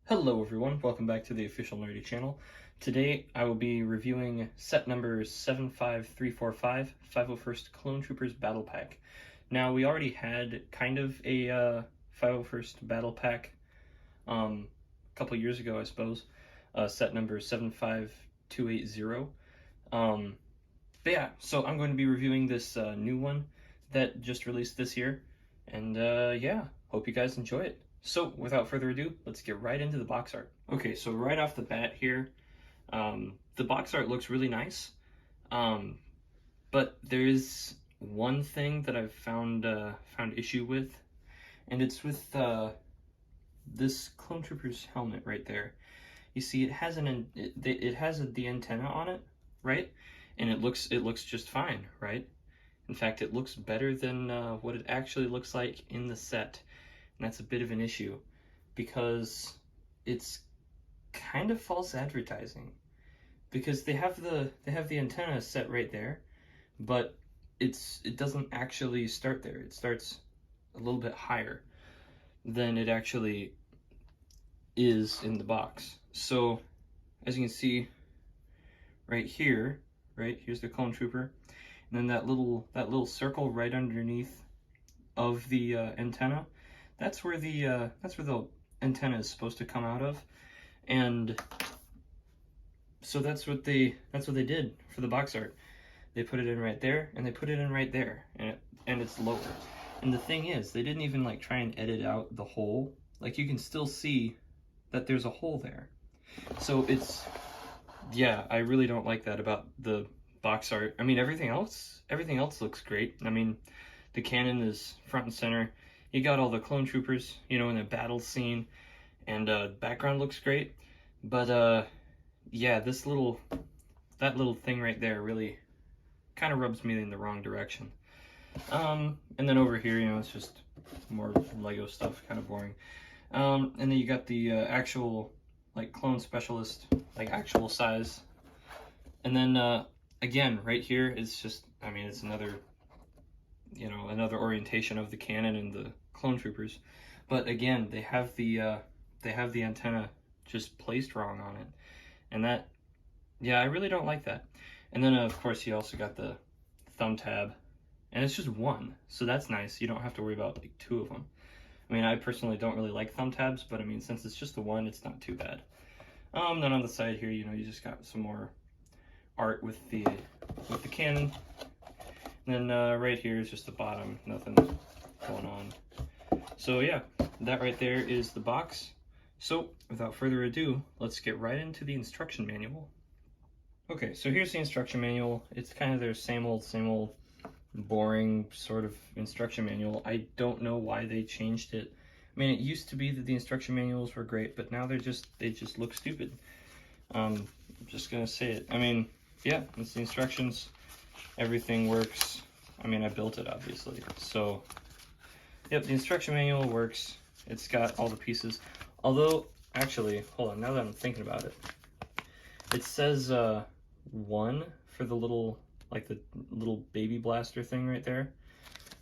Hello everyone, welcome back to the official nerdy channel. Today I will be reviewing set numbers 75345, 501st Clone Troopers Battle Pack. Now we already had kind of a 501st Battle Pack a couple years ago, I suppose, set number 75280. But yeah, so I'm going to be reviewing this new one that just released this year, and yeah, hope you guys enjoy it. So, without further ado, let's get right into the box art. Okay, so right off the bat here, the box art looks really nice, but there is one thing that I've found issue with, and it's with this Clone Trooper's helmet right there. You see, it has the antenna on it, right? And it looks just fine, right? In fact, it looks better than what it actually looks like in the set. And that's a bit of an issue because it's kind of false advertising, because they have the antenna set right there, but it doesn't actually start there. It starts a little bit higher than it actually is in the box. So as you can see right here, here's the Clone Trooper, and then that little circle right underneath of the antenna, that's where the antenna is supposed to come out of. And so that's what they did for the box art. They put it in right there, and they put it in right there, and it's lower. And the thing is, they didn't even like try and edit out the hole. Like, you can still see that there's a hole there. So it's, yeah, I really don't like that about the box art. I mean, everything else looks great. I mean, the cannon is front and center. You got all the clone troopers, you know, in the battle scene, and background looks great. But yeah, that little thing right there really kind of rubs me in the wrong direction. And then over here, you know, it's just more Lego stuff, kind of boring. And then you got the actual, like, clone specialist, like, actual size. And then again, right here, it's just, I mean, it's another, you know, another orientation of the cannon and the clone troopers. But again, they have the antenna just placed wrong on it, and that, yeah, I really don't like that. And then of course you also got the thumb tab, and it's just one, so that's nice. You don't have to worry about like two of them. I mean, I personally don't really like thumb tabs, but I mean, since it's just the one, it's not too bad. Then on the side here, you know, you just got some more art with the cannon. And then right here is just the bottom, nothing going on. So yeah, that right there is the box. So without further ado, let's get right into the instruction manual. Okay, so here's the instruction manual. It's kind of their same old boring sort of instruction manual. I don't know why they changed it. I mean, it used to be that the instruction manuals were great, but now they just look stupid. I'm just gonna say it. I mean, yeah, it's the instructions. Everything works. I mean, I built it, obviously. So, yep, the instruction manual works. It's got all the pieces. Although, actually, hold on, now that I'm thinking about it, it says 1 for the little, like the little baby blaster thing right there.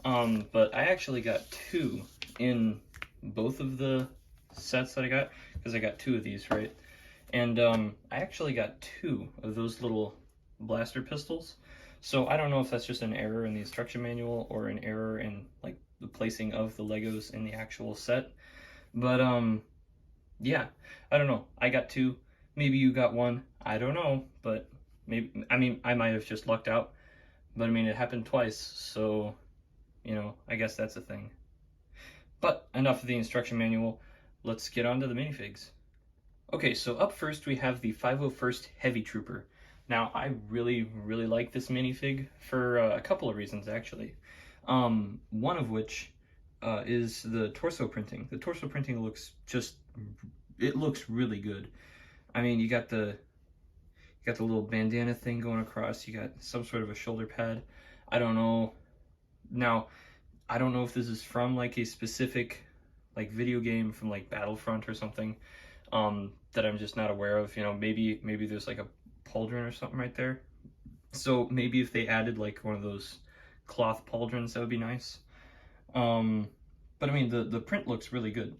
But I actually got 2 in both of the sets that I got, because I got 2 of these, right? And I actually got 2 of those little blaster pistols. So I don't know if that's just an error in the instruction manual or an error in like the placing of the Legos in the actual set. But yeah, I don't know. I got 2. Maybe you got 1. I don't know, but maybe, I mean, I might have just lucked out. But I mean, it happened twice, so, you know, I guess that's a thing. But enough of the instruction manual. Let's get on to the minifigs. Okay, so up first we have the 501st Heavy Trooper. Now, I really like this minifig for a couple of reasons, actually. One of which is the torso printing. The torso printing looks it looks really good. I mean, you got the little bandana thing going across. You got some sort of a shoulder pad. I don't know. Now, I don't know if this is from like a specific like video game from like Battlefront or something that I'm just not aware of. You know, maybe there's like a pauldron or something right there. So maybe if they added like one of those cloth pauldrons, that would be nice. But I mean, the print looks really good.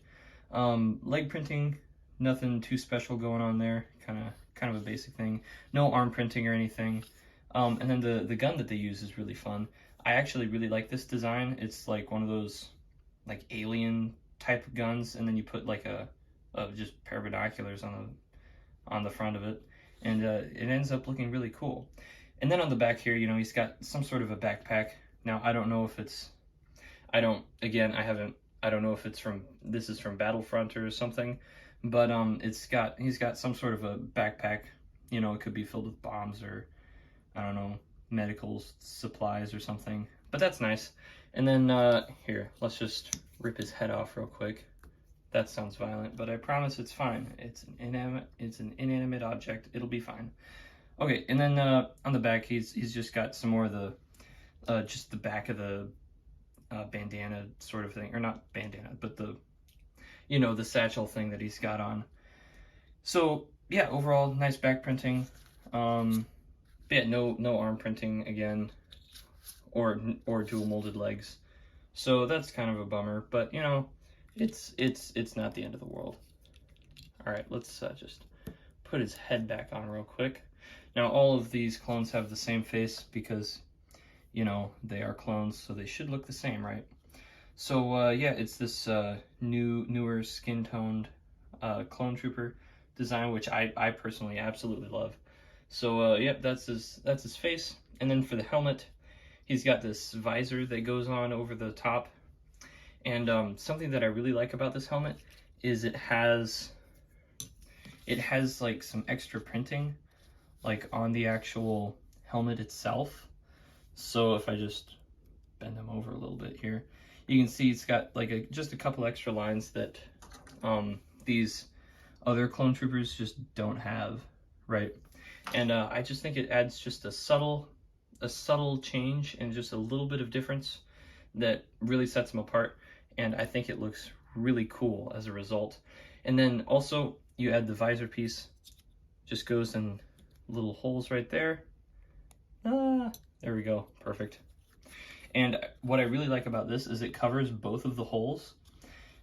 Leg printing Nothing too special going on there. Kind of a basic thing. No arm printing or anything. And then the gun that they use is really fun. I actually really like this design. It's like one of those like alien type of guns, and then you put like a just pair of binoculars on the front of it, and it ends up looking really cool. And then on the back here, you know, he's got some sort of a backpack. Now I don't know if it's, I don't know if it's from, this is from Battlefront or something, but he's got some sort of a backpack. You know, it could be filled with bombs or, I don't know, medical supplies or something, but that's nice. And then here, let's just rip his head off real quick. That sounds violent, but I promise it's fine. It's an inanimate object. It'll be fine. Okay, and then on the back, he's just got some more of the just the back of the bandana sort of thing, or not bandana, but the, you know, the satchel thing that he's got on. So yeah, overall nice back printing. Yeah, no arm printing again, or dual molded legs. So that's kind of a bummer, but you know, it's not the end of the world. All right, let's just put his head back on real quick. Now all of these clones have the same face because, you know, they are clones, so they should look the same, right? So yeah, it's this newer skin toned clone trooper design, which I personally absolutely love. So yep, that's his face. And then for the helmet, he's got this visor that goes on over the top. And something that I really like about this helmet is it has like some extra printing like on the actual helmet itself. So if I just bend them over a little bit here, you can see it's got like just a couple extra lines that these other clone troopers just don't have, right? And I just think it adds just a subtle change and just a little bit of difference that really sets them apart. And I think it looks really cool as a result. And then also you add the visor piece, just goes in little holes right there. There we go, perfect. And what I really like about this is it covers both of the holes,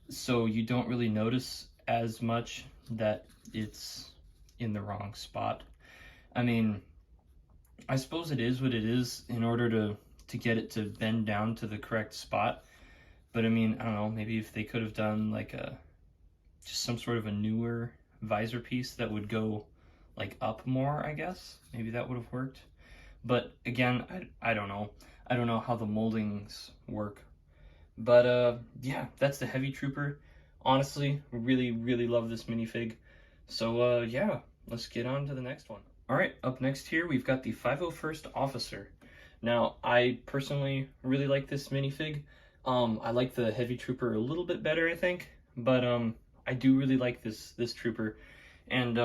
so you don't really notice as much that it's in the wrong spot. I mean, I suppose it is what it is in order to get it to bend down to the correct spot. But I mean, I don't know, maybe if they could have done like just some sort of a newer visor piece that would go like up more, I guess. Maybe that would have worked. But again, I don't know. I don't know how the moldings work. But yeah, that's the Heavy Trooper. Honestly, really love this minifig. So yeah, let's get on to the next one. Alright, up next here, we've got the 501st Officer. Now, I personally really like this minifig. I like the Heavy Trooper a little bit better, I think, but I do really like this trooper, and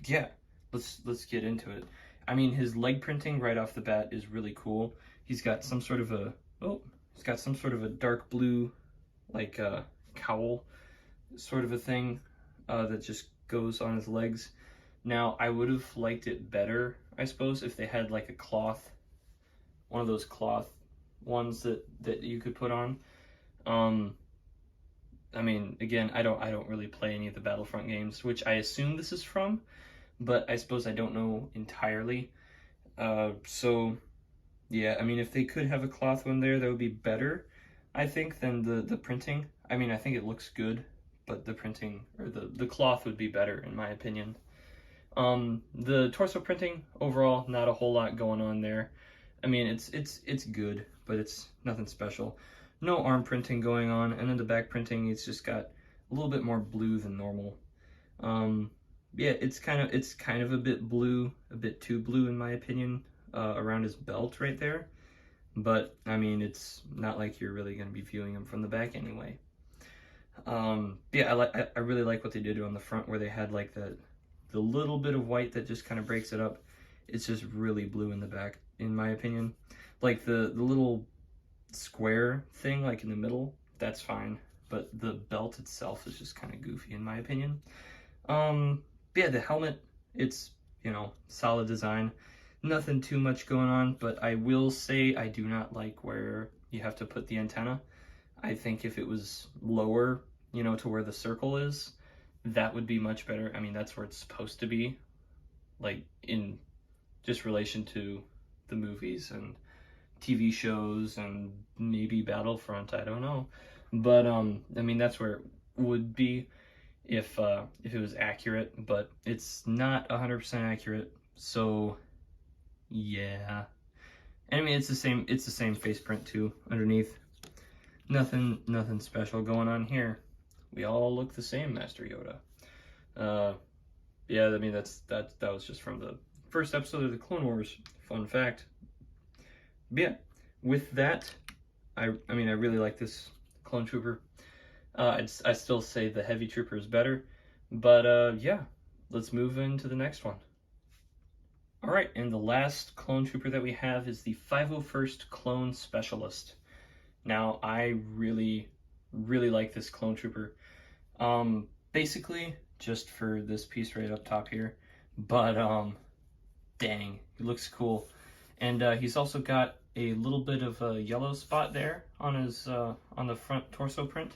yeah, let's get into it. I mean, his leg printing right off the bat is really cool. He's got some sort of a dark blue, like cowl sort of a thing that just goes on his legs. Now, I would have liked it better, I suppose, if they had like a cloth, one of those cloth ones that you could put on. I mean, again, I don't really play any of the Battlefront games, which I assume this is from, but I suppose I don't know entirely. So yeah, I mean, if they could have a cloth one there, that would be better, I think, than the printing. I mean, I think it looks good, but the printing, or the cloth, would be better in my opinion. The torso printing overall, not a whole lot going on there. I mean, it's good, but it's nothing special. No arm printing going on, and then the back printing, it's just got a little bit more blue than normal. Yeah, it's kind of a bit blue, a bit too blue in my opinion, around his belt right there. But I mean, it's not like you're really going to be viewing him from the back anyway. Yeah, I really like what they did on the front, where they had like the little bit of white that just kind of breaks it up. It's just really blue in the back, in my opinion. Like the little square thing like in the middle, that's fine, but the belt itself is just kind of goofy in my opinion. Yeah, the helmet, it's, you know, solid design, nothing too much going on, but I will say I do not like where you have to put the antenna. I think if it was lower, you know, to where the circle is, that would be much better. I mean, that's where it's supposed to be, like in just relation to the movies and TV shows and maybe Battlefront, I don't know. But I mean, that's where it would be if it was accurate, but it's not 100% accurate. So yeah. And I mean, it's the same face print too underneath. Nothing special going on here. We all look the same, Master Yoda. Yeah, I mean that was just from the first episode of the Clone Wars. Fun fact. But yeah, with that, I mean I really like this clone trooper. I still say the heavy trooper is better, but yeah, let's move into the next one. All right, and the last clone trooper that we have is the 501st Clone Specialist. Now, I really like this clone trooper. Basically, just for this piece right up top here, but dang, he looks cool. And he's also got a little bit of a yellow spot there on his on the front torso print,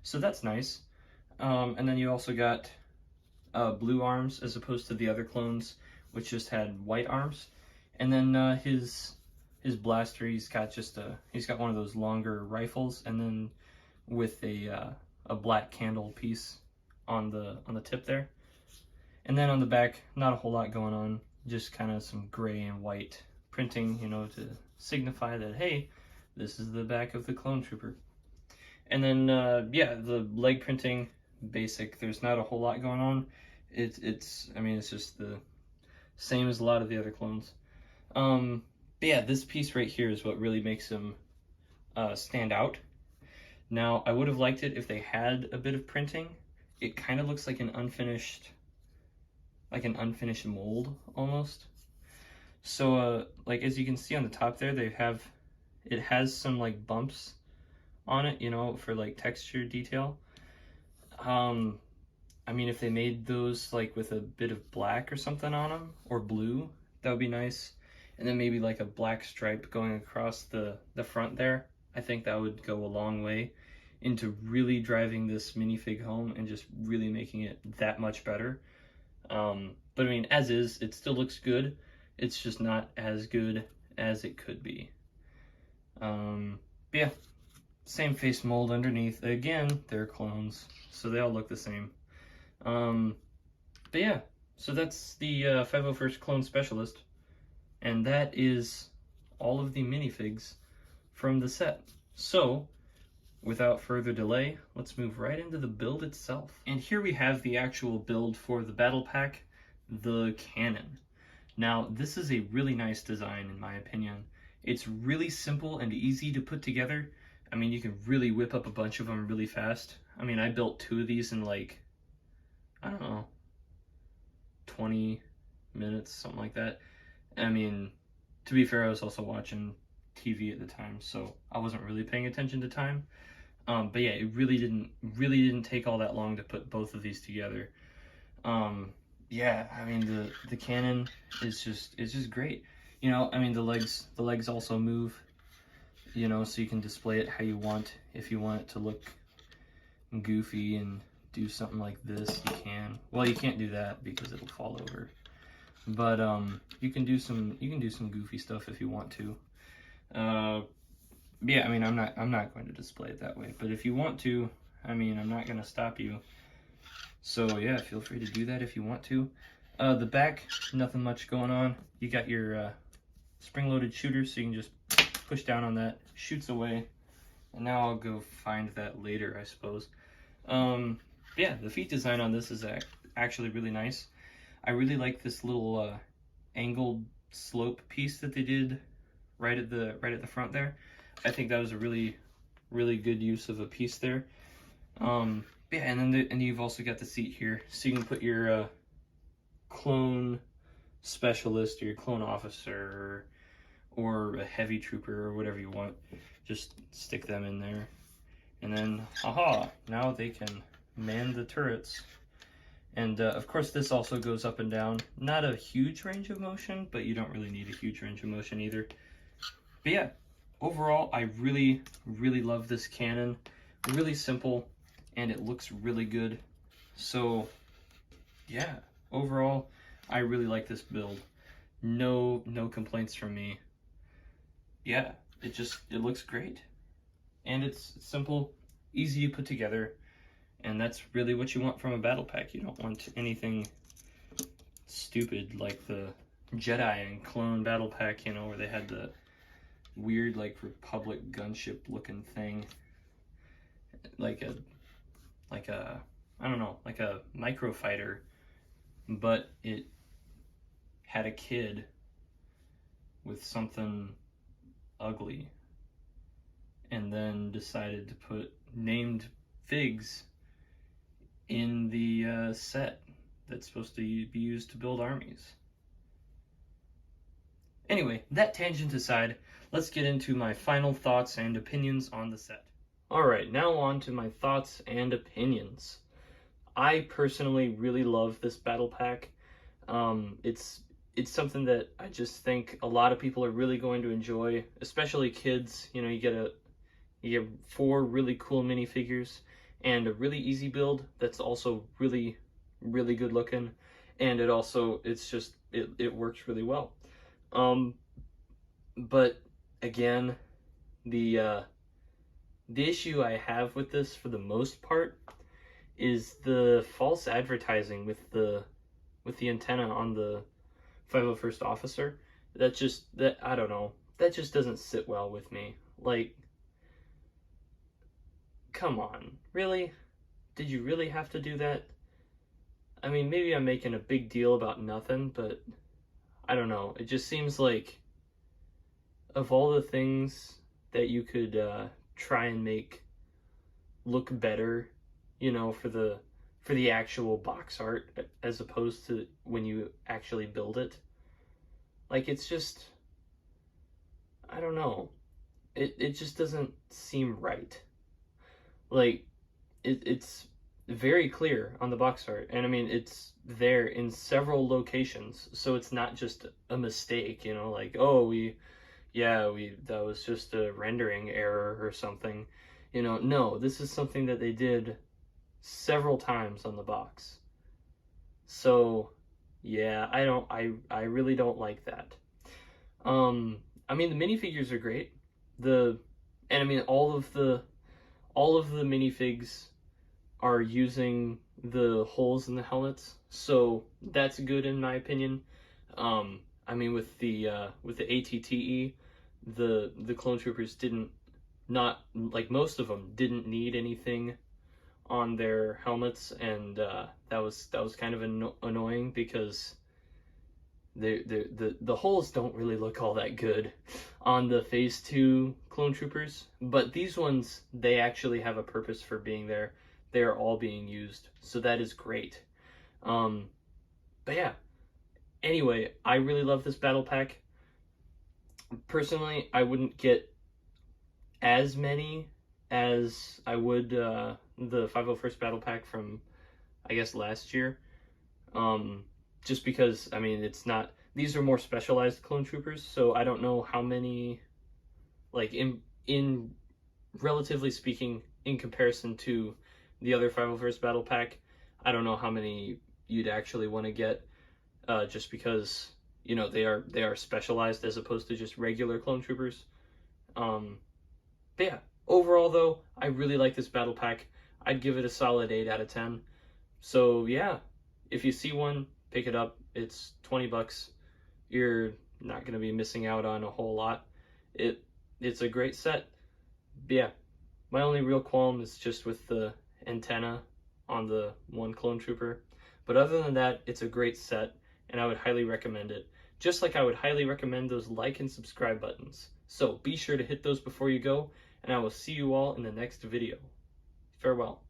so that's nice. And then you also got blue arms as opposed to the other clones, which just had white arms. And then his blaster, he's got one of those longer rifles, and then with a black candle piece on the tip there. And then on the back, not a whole lot going on, just kind of some gray and white printing, you know, to signify that, hey, this is the back of the clone trooper. And then yeah, the leg printing, basic. There's not a whole lot going on. I mean, it's just the same as a lot of the other clones. But yeah, this piece right here is what really makes him stand out. Now, I would have liked it if they had a bit of printing. It kind of looks like an unfinished mold almost. So like as you can see on the top there, it has some like bumps on it, you know, for like texture detail. I mean, if they made those like with a bit of black or something on them, or blue, that would be nice. And then maybe like a black stripe going across the front there. I think that would go a long way into really driving this minifig home and just really making it that much better. But I mean, as is, it still looks good. It's just not as good as it could be. But yeah, same face mold underneath. Again, they're clones, so they all look the same. But yeah, so that's the 501st Clone Specialist, and that is all of the minifigs from the set. So, without further delay, let's move right into the build itself. And here we have the actual build for the battle pack, the cannon. Now, this is a really nice design in my opinion. It's really simple and easy to put together. I mean, you can really whip up a bunch of them really fast. I mean, I built 2 of these in like, I don't know, 20 minutes, something like that. I mean, to be fair, I was also watching TV at the time, so I wasn't really paying attention to time. But yeah, it really didn't take all that long to put both of these together. Yeah, I mean the cannon is just great. You know, I mean the legs also move, you know, so you can display it how you want. If you want it to look goofy and do something like this, you can. Well, you can't do that because it'll fall over. But you can do some goofy stuff if you want to. Yeah, I mean I'm not going to display it that way, but if you want to, I mean I'm not going to stop you. So yeah, feel free to do that if you want to. The back, nothing much going on. You got your spring-loaded shooter, so you can just push down on that, shoots away. And now I'll go find that later, I suppose. Yeah, the feet design on this is actually really nice. I really like this little angled slope piece that they did right at the front there. I think that was a really good use of a piece there. Yeah, and then you've also got the seat here, so you can put your clone specialist or your clone officer or a heavy trooper or whatever you want. Just stick them in there, and then aha! Now they can man the turrets. And of course, this also goes up and down. Not a huge range of motion, but you don't really need a huge range of motion either. But yeah, overall, I really love this cannon. Really simple, and it looks really good. So yeah, overall, I really like this build. No complaints from me. Yeah, it looks great. And it's simple, easy to put together, and that's really what you want from a battle pack. You don't want anything stupid like the Jedi and Clone battle pack, you know, where they had the weird like Republic gunship looking thing, like a I don't know, like a microfighter, but it had a kid with something ugly, and then decided to put named figs in the set that's supposed to be used to build armies. Anyway, that tangent aside, let's get into my final thoughts and opinions on the set. Alright, now on to my thoughts and opinions. I personally really love this battle pack. It's something that I just think a lot of people are really going to enjoy, especially kids. You know, you get 4 really cool minifigures and a really easy build that's also really good looking, and it works really well. But again, the issue I have with this for the most part is the false advertising with the antenna on the 501st officer. I don't know, that just doesn't sit well with me. Like, come on, really? Did you really have to do that? I mean, maybe I'm making a big deal about nothing, but I don't know. It just seems like, of all the things that you could try and make look better, you know, for the actual box art as opposed to when you actually build it, like, it's just, I don't know. It just doesn't seem right. Like, it's very clear on the box art, and I mean, it's there in several locations, so it's not just a mistake, you know, like, oh, that was just a rendering error or something, you know. No, this is something that they did several times on the box. So yeah, I really don't like that. I mean, the minifigures are great. And I mean, all of the minifigs are using the holes in the helmets, so that's good in my opinion. I mean, with the ATTE, the clone troopers not like, most of them didn't need anything on their helmets, and that was kind of annoying, because the holes don't really look all that good on the Phase 2 clone troopers, but these ones, they actually have a purpose for being there. They're all being used, so that is great. But yeah, anyway, I really love this battle pack. Personally, I wouldn't get as many as I would the 501st battle pack from, I guess, last year. Just because, I mean, these are more specialized clone troopers, so I don't know how many, like, in relatively speaking, in comparison to the other 501st battle pack, I don't know how many you'd actually want to get, just because, you know, they are specialized as opposed to just regular clone troopers. But yeah, overall though, I really like this battle pack. I'd give it a solid 8 out of 10. So yeah, if you see one, pick it up. It's $20. You're not going to be missing out on a whole lot. It's a great set. But yeah, my only real qualm is just with the antenna on the one clone trooper. But other than that, it's a great set, and I would highly recommend it. Just like I would highly recommend those like and subscribe buttons. So be sure to hit those before you go, and I will see you all in the next video. Farewell.